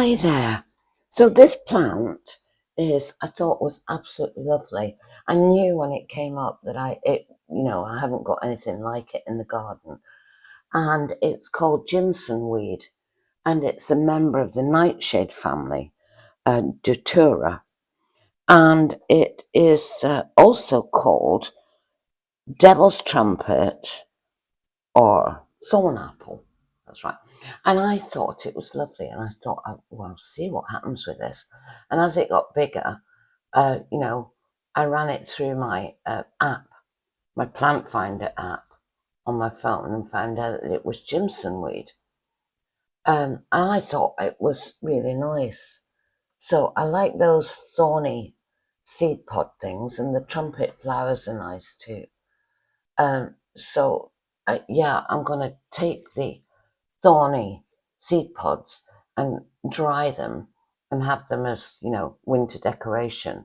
Hi there. So this plant I thought was absolutely lovely. I knew when it came up that I haven't got anything like it in the garden. And it's called Jimson weed, and it's a member of the nightshade family, Datura. And it is also called devil's trumpet or thorn apple. That's right. And I thought it was lovely, and I thought, well, see what happens with this. And as it got bigger, I ran it through my app, my plant finder app on my phone, and found out that it was Jimson weed. And I thought it was really nice. So I like those thorny seed pod things, and the trumpet flowers are nice too. So I'm going to take the thorny seed pods and dry them and have them as, winter decoration.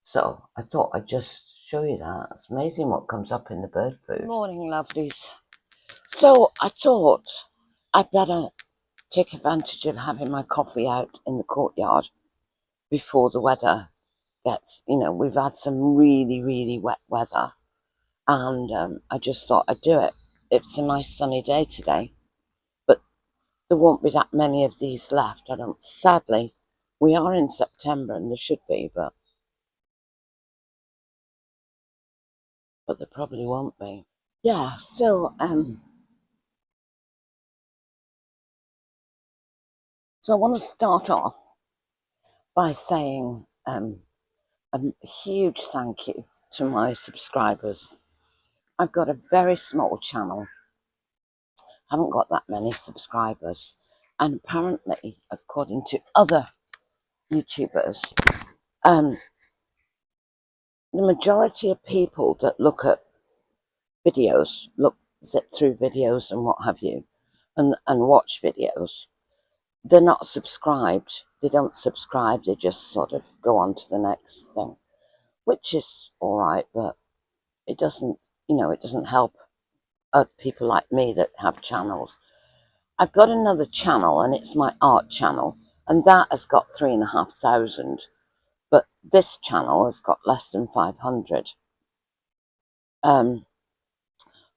So I thought I'd just show you that. It's amazing what comes up in the bird food. Morning, lovelies. So I thought I'd better take advantage of having my coffee out in the courtyard before the weather gets, we've had some really, really wet weather. And I just thought I'd do it. It's a nice sunny day today, but there won't be that many of these left. Sadly, we are in September and there should be, but there probably won't be. Yeah, so I want to start off by saying a huge thank you to my subscribers. I've got a very small channel, haven't got that many subscribers, and apparently, according to other YouTubers, the majority of people that look at videos, zip through videos and what have you, and watch videos, they're not subscribed. They don't subscribe, they just sort of go on to the next thing, which is all right, but it doesn't help people like me that have channels. I've got another channel, and it's my art channel, and that has got 3,500, but this channel has got less than 500. But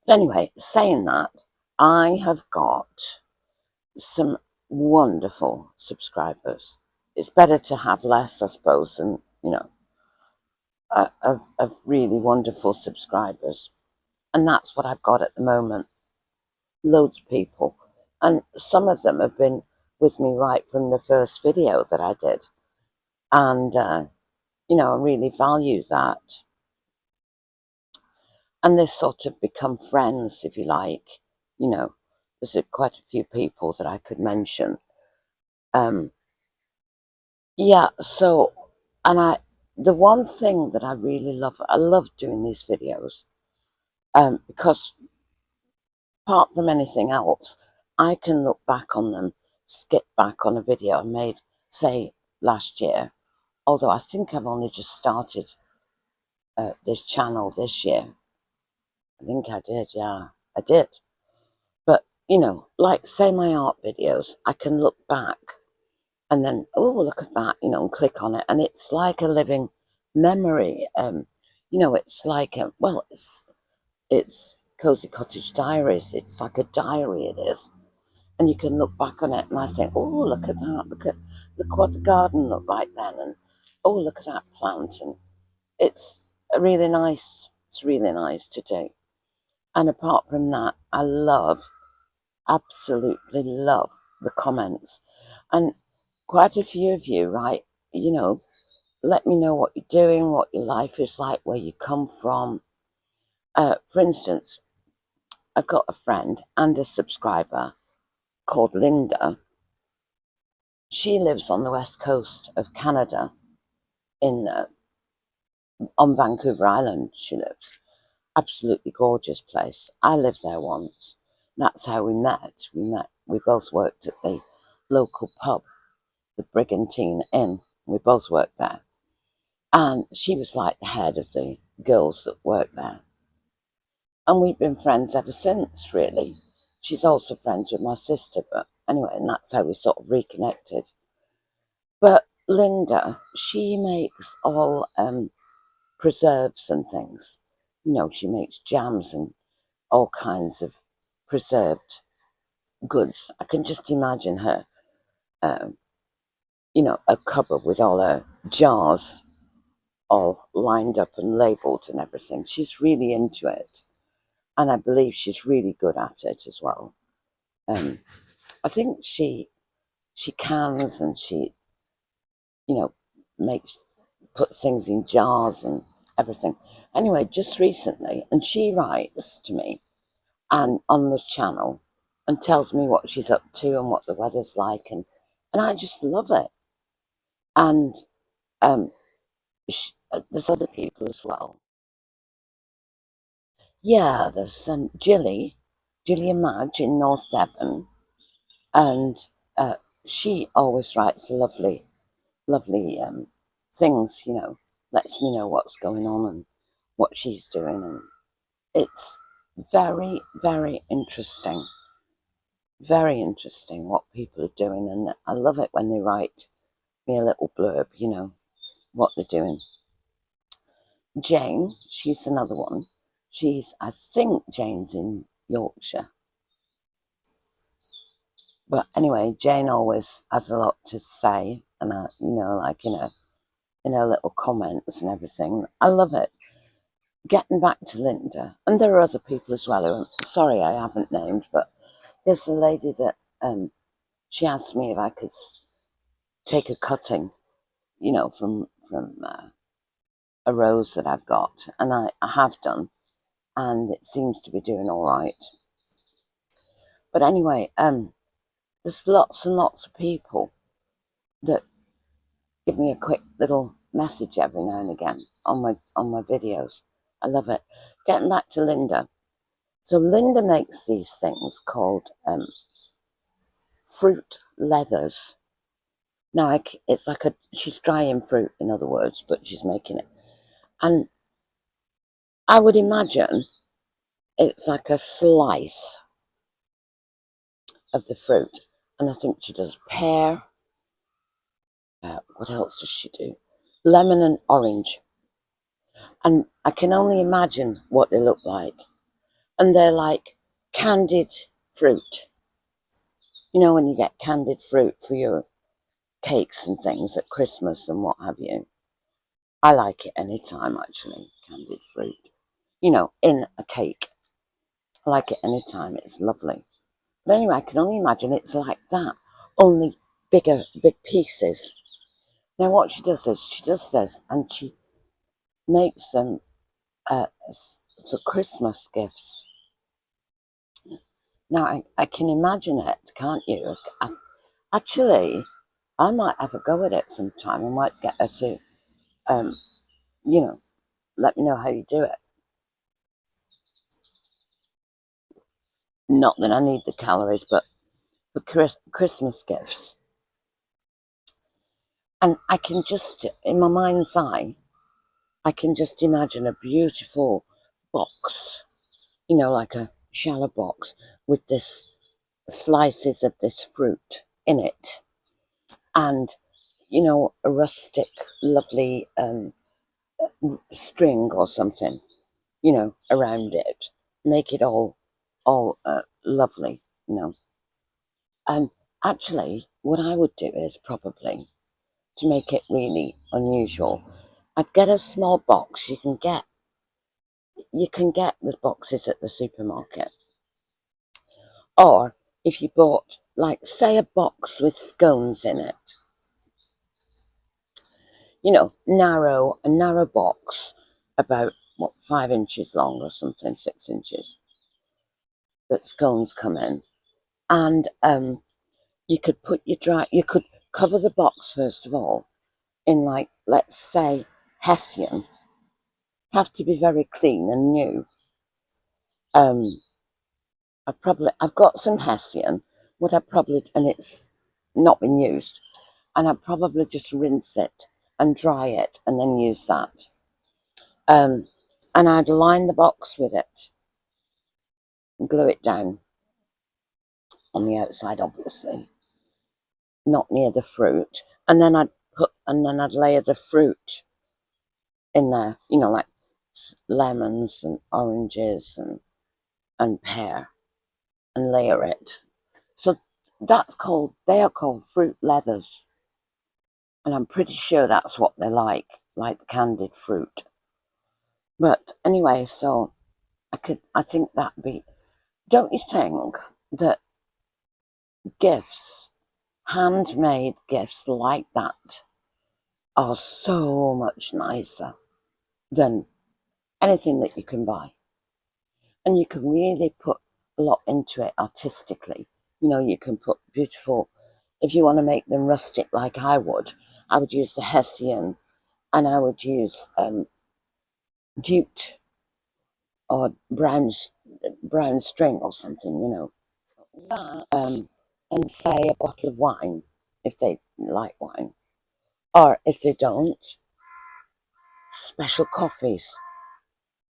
anyway, saying that, I have got some wonderful subscribers. It's better to have less, I suppose, than, of really wonderful subscribers. And that's what I've got at the moment. Loads of people. And some of them have been with me right from the first video that I did. And, I really value that. And they sort of become friends, if you like. There's quite a few people that I could mention. The one thing that I really love, I love doing these videos, because apart from anything else, I can look back on them, skip back on a video I made, say, last year, although I think I've only just started this channel this year. I think I did, yeah, I did. But, like, say my art videos, I can look back and then, oh, look at that, and click on it. And it's like a living memory. It's like, it's Cozy Cottage Diaries. It's like a diary, it is. And you can look back on it and I think, oh, look at that. Look what the garden looked like then. And, oh, look at that plant. And it's really nice. It's really nice to do. And apart from that, I absolutely love the comments. And quite a few of you, right, let me know what you're doing, what your life is like, where you come from. For instance, I've got a friend and a subscriber called Linda. She lives on the west coast of Canada, on Vancouver Island. She lives. Absolutely gorgeous place. I lived there once. That's how we met. We both worked at the local pub, the Brigantine Inn. We both worked there. And she was like the head of the girls that worked there. And we've been friends ever since, really. She's also friends with my sister, but anyway, and that's how we sort of reconnected. But Linda, she makes all preserves and things. You know, she makes jams and all kinds of preserved goods. I can just imagine her, um, you know, a cupboard with all her jars all lined up and labelled and everything. She's really into it, and I believe she's really good at it as well. Um, I think she cans and she, you know, makes puts things in jars and everything. Anyway, just recently, and she writes to me and on the channel and tells me what she's up to and what the weather's like, and I just love it. And um, there's other people as well. Yeah, there's Gillian Madge in North Devon, and uh, she always writes lovely things. You know, lets me know what's going on and what she's doing, and it's very very interesting what people are doing, and I love it when they write me a little blurb. You know what they're doing. Jane, she's another one. I think Jane's in Yorkshire. But anyway, Jane always has a lot to say, and you know, like in her little comments and everything. I love it. Getting back to Linda, and there are other people as well who I'm sorry I haven't named, but there's a lady that she asked me if I could take a cutting, you know, from a rose that I've got, and I have done, and it seems to be doing all right. But anyway, there's lots and lots of people that give me a quick little message every now and again on my videos. I love it. Getting back to Linda. So Linda makes these things called fruit leathers. Now it's like she's drying fruit, in other words, but she's making it. And I would imagine it's like a slice of the fruit. And I think she does pear. What else does she do? Lemon and orange. And I can only imagine what they look like. And they're like candied fruit. You know, when you get candied fruit for your cakes and things at Christmas and what have you. I like it any time, actually, candied fruit. You know, in a cake. I like it any time. It's lovely. But anyway, I can only imagine it's like that, only big pieces. Now, what she does is she does this, and she makes them for Christmas gifts. Now, I can imagine it, can't you? Actually, I might have a go at it sometime. I might get her to, um, you know, let me know how you do it. Not that I need the calories, but for Christmas gifts. And I can just, in my mind's eye, I can just imagine a beautiful box, you know, like a shallow box with this slices of this fruit in it, and you know, a rustic, lovely string or something, you know, around it, make it all lovely, you know. And actually, what I would do is probably to make it really unusual, I'd get a small box. You can get the boxes at the supermarket, or if you bought, like, say, a box with scones in it, you know, a narrow box about what 5 inches long or something, 6 inches, that scones come in, and you could you could cover the box first of all in, like, let's say, hessian. Have to be very clean and new. I've got some hessian. What I probably, and it's not been used, and I'd probably just rinse it and dry it and then use that. And I'd line the box with it and glue it down on the outside, obviously. not near the fruit, and then I'd layer the fruit in there, like lemons and oranges and pear, and layer it. So they are called fruit leathers, and I'm pretty sure that's what they're like the candied fruit. But anyway, so I think that'd be. Don't you think that gifts, handmade gifts like that, are so much nicer than anything that you can buy? And you can really put a lot into it artistically. You can put beautiful, if you want to make them rustic like I would use the Hessian, and I would use jute or brown string or something, and say a bottle of wine if they like wine, or if they don't, special coffees.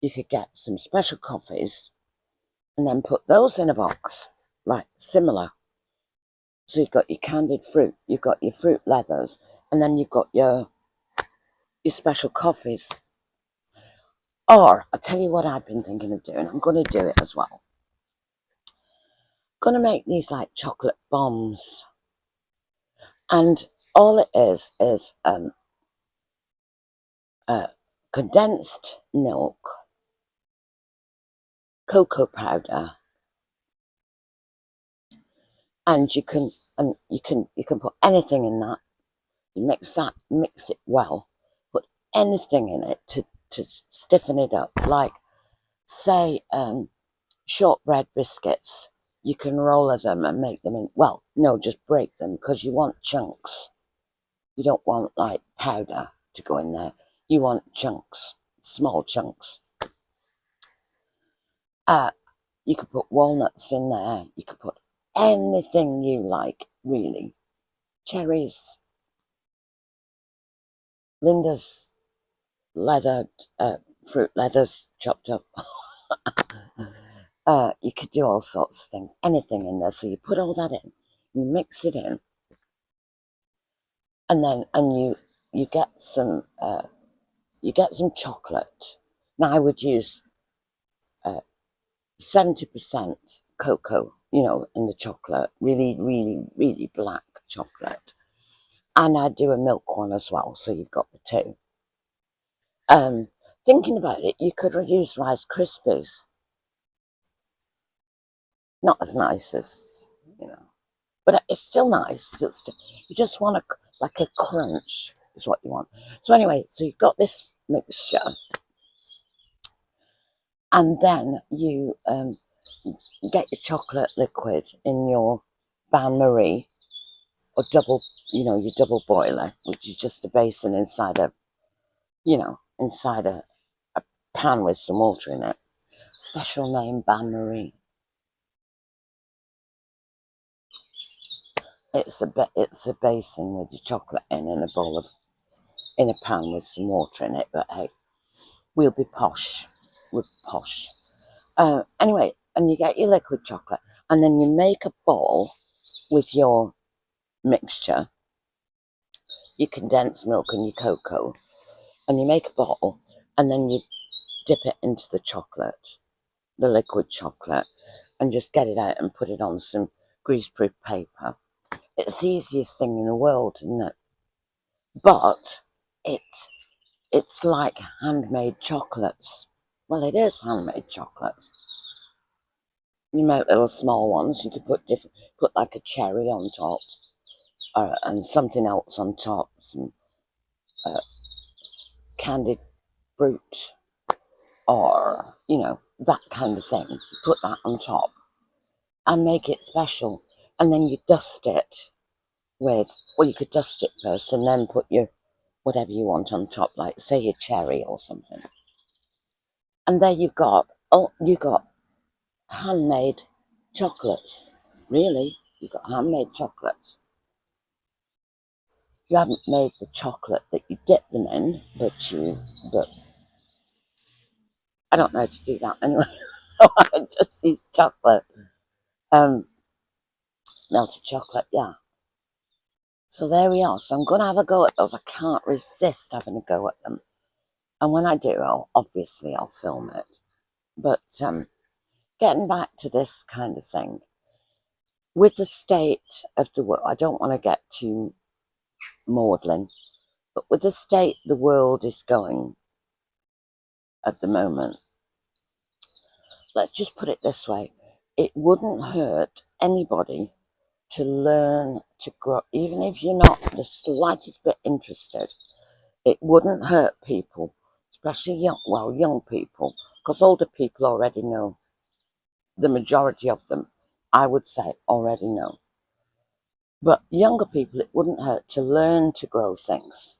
You could get some special coffees and then put those in a box, like similar. So you've got your candied fruit, you've got your fruit leathers, and then you've got your special coffees. Or I'll tell you what I've been thinking of doing. I'm going to do it as well. Going to make these like chocolate bombs, and all it is condensed milk, cocoa powder, and you can put anything in that. You mix it well, put anything in it to stiffen it up, like say shortbread biscuits. You can roll them and make them in, well, no, just break them, because you want chunks. You don't want like powder to go in there. You want chunks, small chunks. You could put walnuts in there. You could put anything you like, really. Cherries, Linda's fruit leathers chopped up. You could do all sorts of things, anything in there. So you put all that in, you mix it in, and then you get some chocolate. Now I would use 70% cocoa, in the chocolate, really, really, really black chocolate, and I'd do a milk one as well. So you've got the two. Thinking about it, you could use Rice Krispies. Not as nice as, but it's still nice. You just want like a crunch is what you want. So anyway, so you've got this mixture, and then you get your chocolate liquid in your bain marie, or your double boiler, which is just a basin inside a pan with some water in it. Special name, bain marie. It's a basin with your chocolate in a pan with some water in it. But hey, we'll be posh. We're posh. Anyway, and you get your liquid chocolate, and then you make a ball with your mixture, your condensed milk and your cocoa, and you make a ball, and then you dip it into the liquid chocolate, and just get it out and put it on some greaseproof paper. It's the easiest thing in the world, isn't it? But it's like handmade chocolates. Well, it is handmade chocolates. You make little small ones. You could put like a cherry on top, and something else on top, some candied fruit, or that kind of thing. Put that on top and make it special, and then you dust it you could dust it first and then put your whatever you want on top, like say your cherry or something, and there you got handmade chocolates. Really, you got handmade chocolates. You haven't made the chocolate that you dip them in, but I don't know how to do that anyway. So I just use chocolate, melted chocolate, yeah. So there we are. So I'm going to have a go at those. I can't resist having a go at them. And when I do, obviously I'll film it. But getting back to this kind of thing, with the state of the world, I don't want to get too maudlin, but with the state the world is going at the moment, let's just put it this way. It wouldn't hurt anybody to learn to grow, even if you're not the slightest bit interested. It wouldn't hurt people, especially young people, because older people already know. The majority of them, I would say, already know. But younger people, it wouldn't hurt to learn to grow things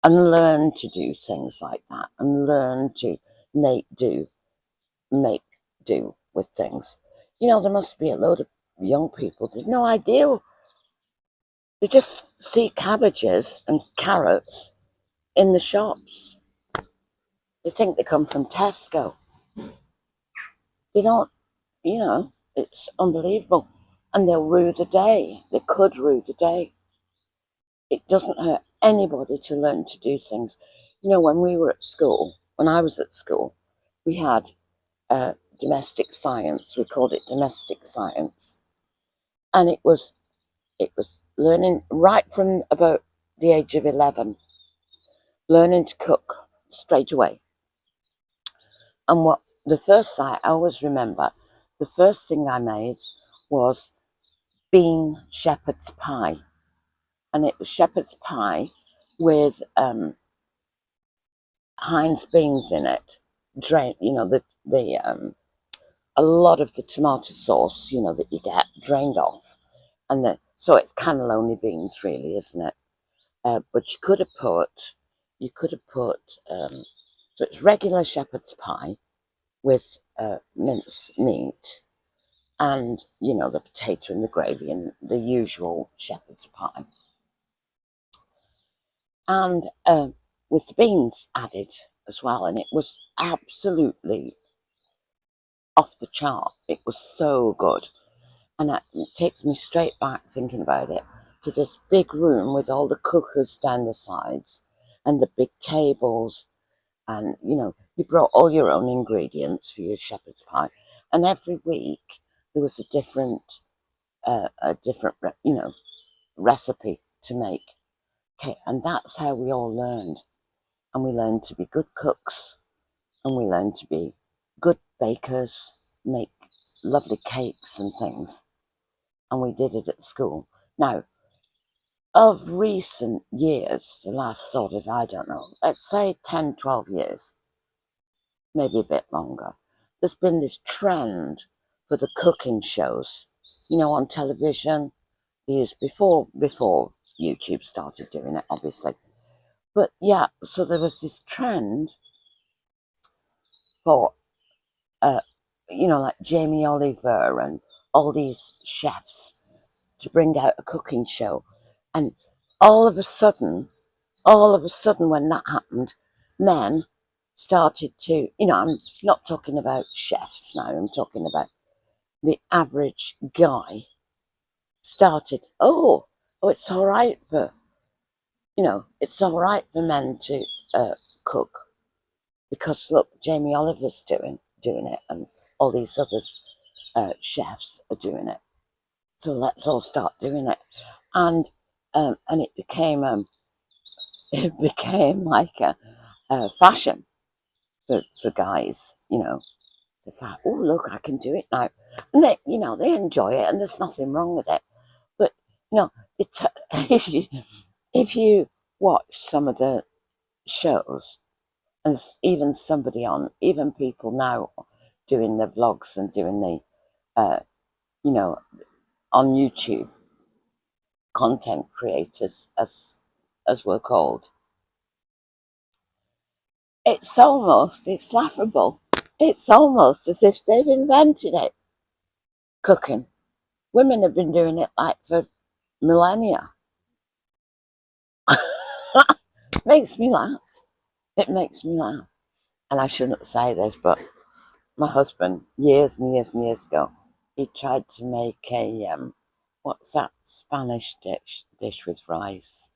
and learn to do things like that and learn to make do with things. There must be a load of young people that have no idea. They just see cabbages and carrots in the shops. They think they come from Tesco. They don't, it's unbelievable. And they'll rue the day. They could rue the day. It doesn't hurt anybody to learn to do things. When we were at school, when I was at school, we had domestic science. We called it domestic science. And it was learning right from about the age of 11, learning to cook straight away. And the first I always remember, the first thing I made was bean shepherd's pie. And it was shepherd's pie with Heinz beans in it. Drain, a lot of the tomato sauce, that you get drained off. And so it's cannelloni beans, really, isn't it? But you could have put, so it's regular shepherd's pie with mince meat and, the potato and the gravy and the usual shepherd's pie. And with the beans added as well. And it was absolutely off the chart. It was so good. And it takes me straight back, thinking about it, to this big room with all the cookers down the sides and the big tables. And, you brought all your own ingredients for your shepherd's pie. And every week there was a different, recipe to make. Okay, and that's how we all learned. And we learned to be good cooks. And we learned to be good bakers, make lovely cakes and things. And we did it at school. Now, of recent years, the last sort of, I don't know, let's say 10, 12 years, maybe a bit longer, there's been this trend for the cooking shows, on television, years before YouTube started doing it, obviously. But yeah, so there was this trend for, like Jamie Oliver and all these chefs to bring out a cooking show. And all of a sudden, when that happened, men started to, I'm not talking about chefs now, I'm talking about the average guy started, it's all right for, it's all right for men to cook, because look, Jamie Oliver's doing it, and all these other chefs are doing it. So let's all start doing it. And it became like a fashion for guys, the fact, oh look, I can do it now, and they enjoy it, and there's nothing wrong with it. But it's if you watch some of the shows, and even people now doing the vlogs and doing the on YouTube, content creators as we're called, it's laughable. It's almost as if they've invented it. Cooking. Women have been doing it like for millennia. Makes me laugh. It makes me laugh. And I shouldn't say this, but my husband, years and years and years ago, he tried to make What's that Spanish dish with rice?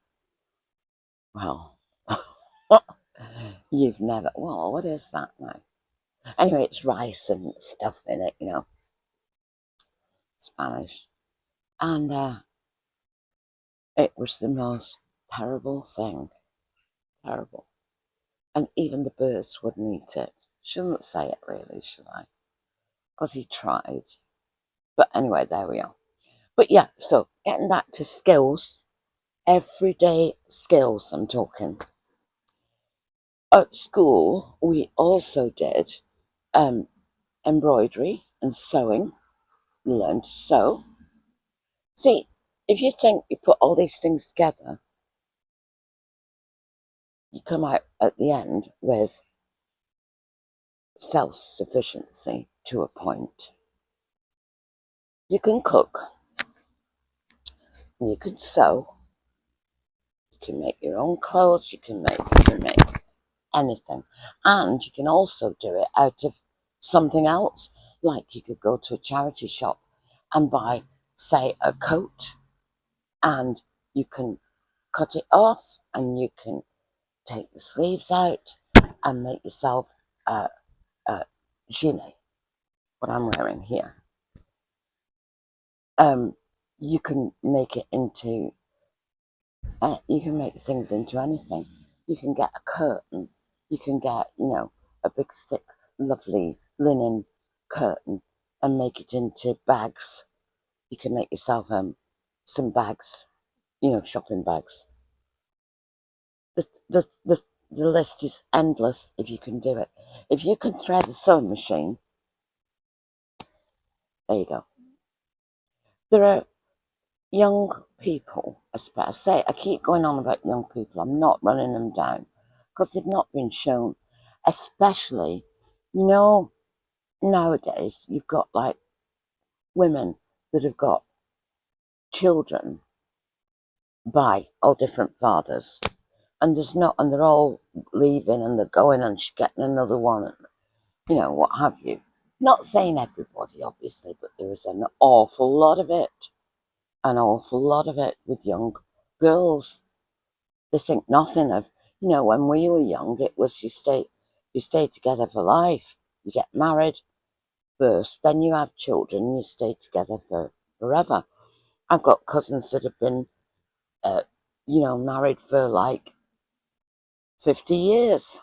Well, you've never. Well, what is that now? Anyway, it's rice and stuff in it, Spanish. And it was the most terrible thing. Terrible. And even the birds wouldn't eat it. Shouldn't say it really, should I? Because he tried. But anyway, there we are. But yeah, so getting back to skills, everyday skills I'm talking. At school, we also did um, embroidery and sewing. We learned to sew. See, if you think you put all these things together, you come out at the end with self-sufficiency to a point. You can cook, you can sew, you can make your own clothes, you can make anything. And you can also do it out of something else. Like you could go to a charity shop and buy, say, a coat, and you can cut it off and you can take the sleeves out and make yourself a gilet, what I'm wearing here. You can make it into, you can make things into anything. You can get a curtain, you can get, a big, thick, lovely linen curtain and make it into bags. You can make yourself some bags, shopping bags. The, the, the, the list is endless if you can do it. If you can thread a sewing machine, there you go. There are young people, I keep going on about young people, I'm not running them down because they've not been shown, especially, nowadays you've got like women that have got children by all different fathers, and and they're all leaving and they're going and she's getting another one, and what have you. Not saying everybody, obviously, but there is an awful lot of it. An awful lot of it with young girls. They think nothing of, when we were young, it was you stay together for life. You get married first, then you have children, you stay together for forever. I've got cousins that have been, married for like 50 years,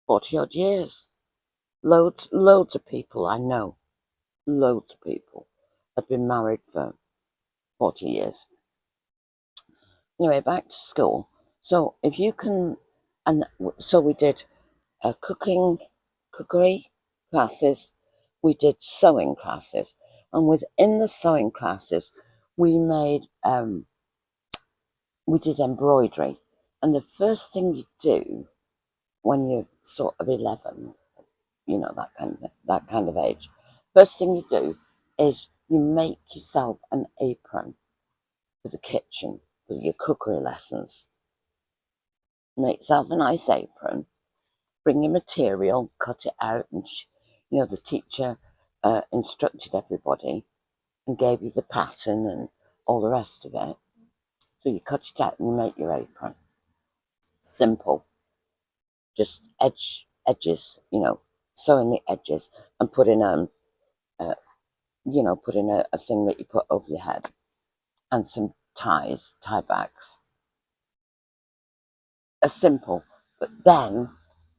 40 odd years. Loads of people I know, loads of people have been married for 40 years. Anyway, back to school. So if you can, and so we did cookery classes, we did sewing classes, and within the sewing classes, we made we did embroidery. And the first thing you do when you're sort of 11, that kind of age, first thing you do is you make yourself an apron for the kitchen for your cookery lessons. Make yourself a nice apron, bring your material, cut it out, and the teacher instructed everybody and gave you the pattern and all the rest of it. So you cut it out and you make your apron. Simple. Just edges, sewing the edges and put in uh, a thing that you put over your head and some tie backs. As simple. But then,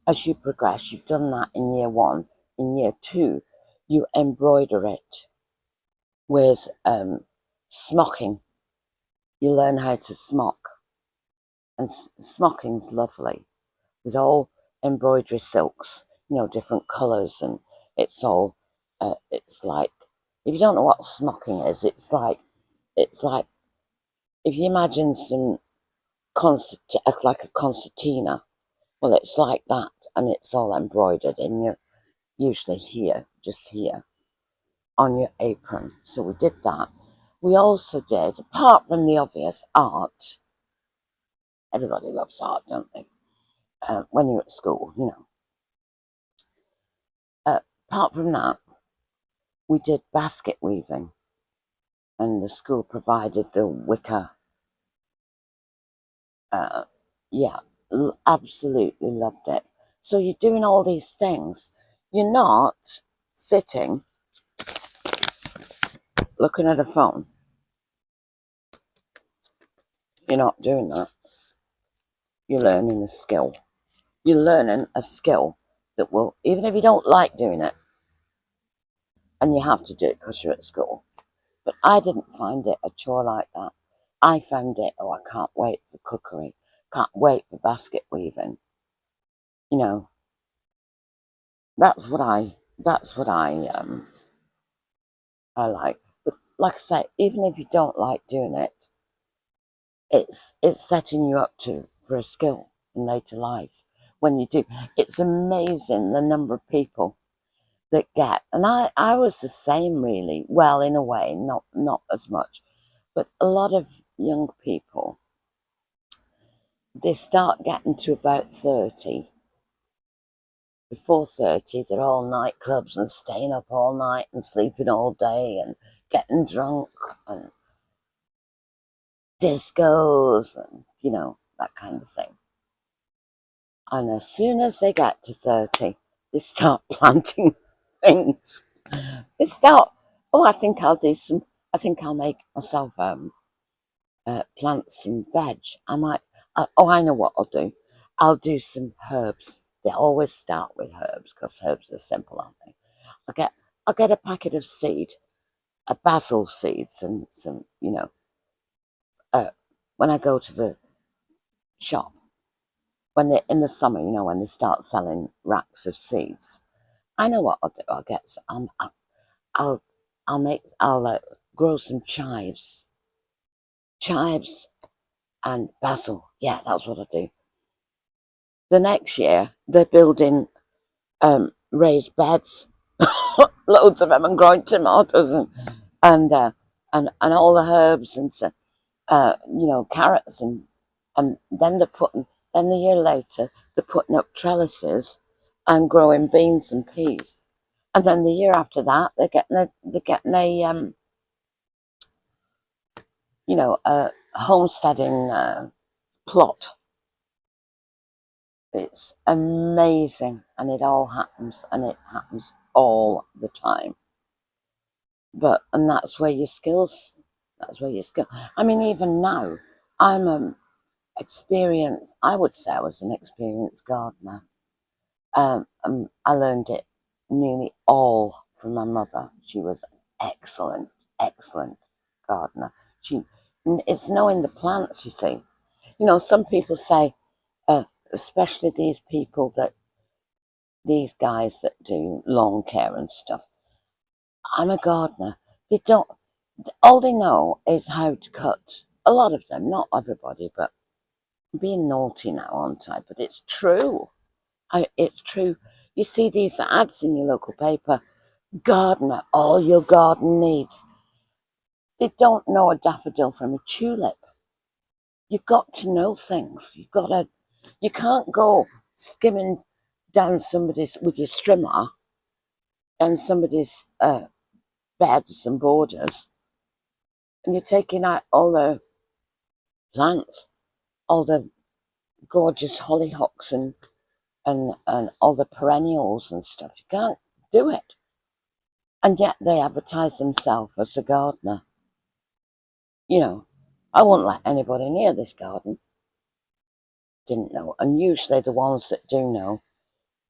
as you progress, you've done that in year one. In year two, you embroider it with smocking. You learn how to smock, and smocking's lovely with all embroidery silks, different colours, and it's all. It's like, if you don't know what smocking is, it's like if you imagine some like a concertina. Well, it's like that, and it's all embroidered, and you're usually just here, on your apron. So we did that. We also did, apart from the obvious art, everybody loves art, don't they? When you're at school, apart from that, we did basket weaving. and the school provided the wicker. Yeah, absolutely loved it. So you're doing all these things. You're not sitting looking at a phone. You're not doing that. You're learning a skill. You're learning a skill that will, even if you don't like doing it, and you have to do it because you're at school. But I didn't find it a chore like that. I found it, oh, I can't wait for cookery. Can't wait for basket weaving. You know, I like. But like I say, even if you don't like doing it, it's setting you up for a skill in later life when you do. It's amazing the number of people that get, and I was the same really. Well, in a way, not as much, but a lot of young people, they start getting to about 30. Before 30, they're all nightclubs and staying up all night and sleeping all day and getting drunk and discos and, that kind of thing. And as soon as they get to 30, they start planting things. They start, oh, I think I'll make myself plant some veg. I know what I'll do. I'll do some herbs. They always start with herbs because herbs are simple, aren't they? I'll get a packet of seed, a basil seeds, and some, when I go to the shop, when they're in the summer, when they start selling racks of seeds, I know what I'll do. I'll get some, I'll, I'll grow some chives and basil. Yeah, that's what I do. The next year, they're building raised beds, loads of them, and growing tomatoes and and all the herbs and so, carrots and then then the year later they're putting up trellises and growing beans and peas, and then the year after that a homesteading plot. It's amazing, and it all happens, and it happens all the time. And that's where your skills. That's where your skill. I mean, even now, I'm experienced. I would say I was an experienced gardener. I learned it nearly all from my mother. She was excellent, excellent gardener. It's knowing the plants. You see, some people say, especially these guys that do lawn care and stuff. I'm a gardener. They don't. All they know is how to cut. A lot of them, not everybody, but I'm being naughty now, aren't I? But it's true. It's true. You see these ads in your local paper. Gardener, all your garden needs. They don't know a daffodil from a tulip. You've got to know things. You can't go skimming down with your strimmer and somebody's beds and borders, and you're taking out all the plants, all the gorgeous hollyhocks and all the perennials and stuff. You can't do it. And yet they advertise themselves as a gardener. I won't let anybody near this garden. Didn't know. And usually the ones that do know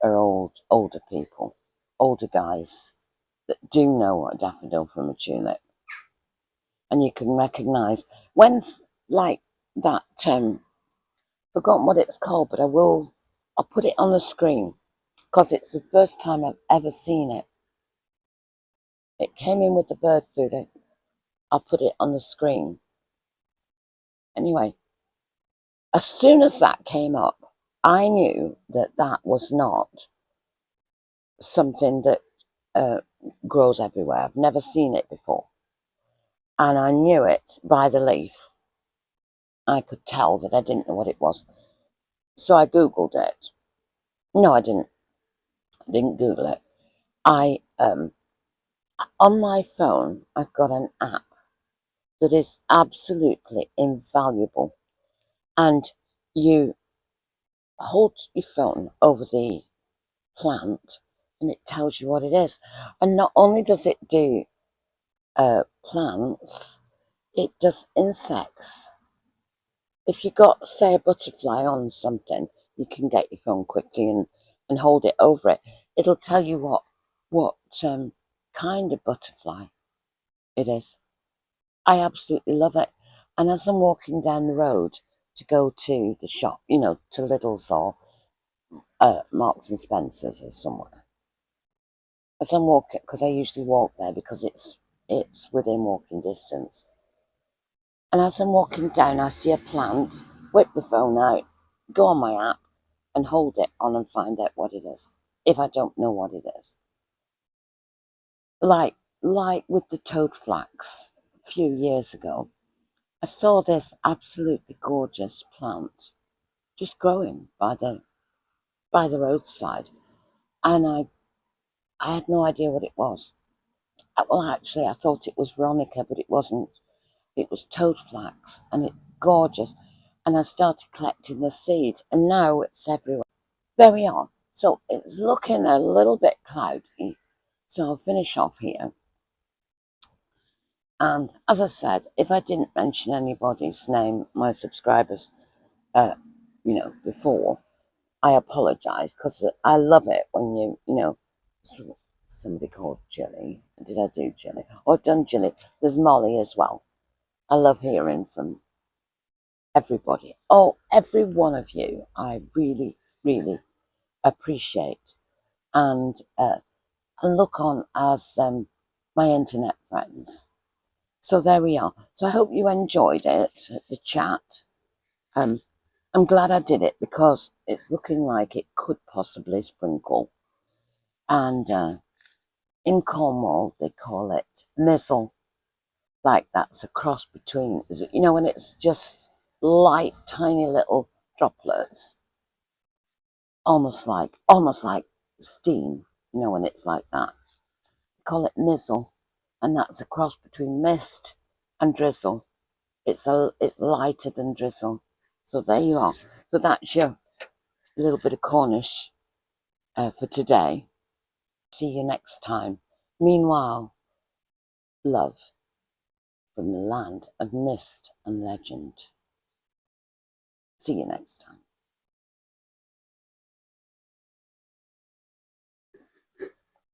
are older people, older guys that do know a daffodil from a tulip. And you can recognise when's like that forgotten what it's called, but I'll put it on the screen because it's the first time I've ever seen it. It came in with the bird food. I'll put it on the screen. Anyway, as soon as that came up, I knew that was not something that grows everywhere. I've never seen it before. And I knew it by the leaf. I could tell that I didn't know what it was. So I Googled it. No, I didn't. I didn't Google it. I on my phone, I've got an app that is absolutely invaluable. And you hold your phone over the plant and it tells you what it is. And not only does it do plants, it does insects. If you got, say, a butterfly on something, you can get your phone quickly and hold it over it. It'll tell you what kind of butterfly it is. I absolutely love it. And as I'm walking down the road to go to the shop, to Lidl's or Marks and Spencer's or somewhere, as I'm walking, because I usually walk there because it's within walking distance. And as I'm walking down, I see a plant, whip the phone out, go on my app, and hold it on and find out what it is, if I don't know what it is. Like with the toad flax a few years ago, I saw this absolutely gorgeous plant just growing by the roadside, and I had no idea what it was. Well, actually, I thought it was Veronica, but it wasn't. It was toad flax, and it's gorgeous. And I started collecting the seeds, and now it's everywhere. There we are. So it's looking a little bit cloudy. So I'll finish off here. And as I said, if I didn't mention anybody's name, my subscribers, before, I apologise because I love it when somebody called Jilly. Did I do Jilly? Oh, I've done Jilly. There's Molly as well. I love hearing from everybody. Oh, every one of you, I really, really appreciate and look on as my internet friends. So there we are. So I hope you enjoyed it, the chat. I'm glad I did it because it's looking like it could possibly sprinkle. And in Cornwall, they call it mizzle. Like that's a cross between, when it's just light, tiny little droplets, almost like steam, when it's like that. They call it mizzle, and that's a cross between mist and drizzle. It's lighter than drizzle. So there you are. So that's your little bit of Cornish for today. See you next time. Meanwhile, love from the land of mist and legend. See you next time.